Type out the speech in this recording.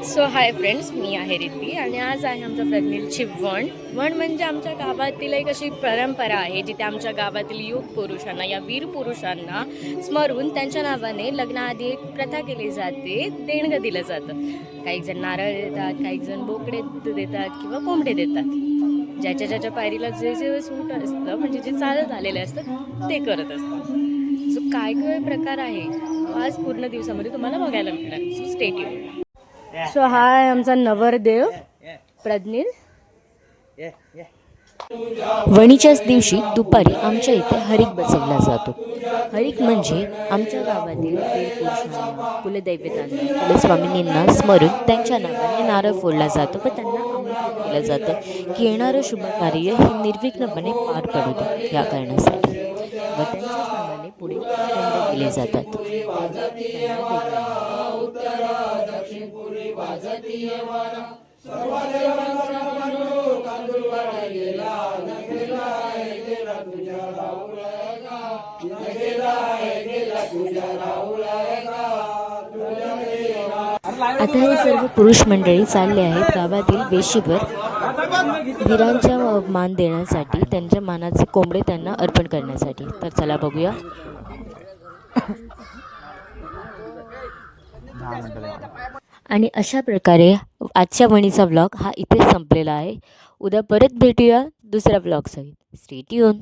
So hi friends, मी आहे रिद्धी आणि आज आहे आमच्या प्रज्ञेची वण म्हणजे आमच्या गावातील एक अशी परंपरा आहे जिथे आमच्या गावातील युग पुरुषांना या वीर पुरुषांना स्मरून त्यांच्या नावाने लग्नाआधी एक प्रथा केली जाते, देणगं दिलं जातं. काही जण नारळ देतात, काही जण बोकडे देतात किंवा कोंबडे देतात. ज्याच्या ज्याच्या पायरीला जे जे सूट असतं, म्हणजे जे चालत आलेले असतं ते करत असतात. सो काय काय प्रकार आहे आज पूर्ण दिवसामध्ये तुम्हाला बघायला मिळणार. So stay tune. सो हा आहे आमचा नवरदेव प्रज्ञिल. वणीच्याच दिवशी दुपारी आमच्या इथे हरिक बसवला जातो. हरिक म्हणजे आमच्या गावातील वीरपुरुषांना, कुलदैवतांना, कुलस्वामिनींना स्मरून त्यांच्या नावाने नारळ फोडला जातो व त्यांना आमंत्रित केलं जातं की येणारं शुभ कार्य हे निर्विघ्नपणे पार पडू दे या कारणासाठी व त्यांच्याच नावाने पुढे दंड दिले जातात. आता हे सर्व पुरुष मंडळी चालले आहेत गावातील वेशीवर वीरांच्या मान देण्यासाठी, त्यांच्या मानाचे कोंबडे त्यांना अर्पण करण्यासाठी. तर चला बघूया. आणि अशा प्रकारे आजच्या वणीचा व्लॉग हा इथेच संपलेला आहे. उद्या परत भेटूया दुसऱ्या व्लॉगसहित. Stay tune.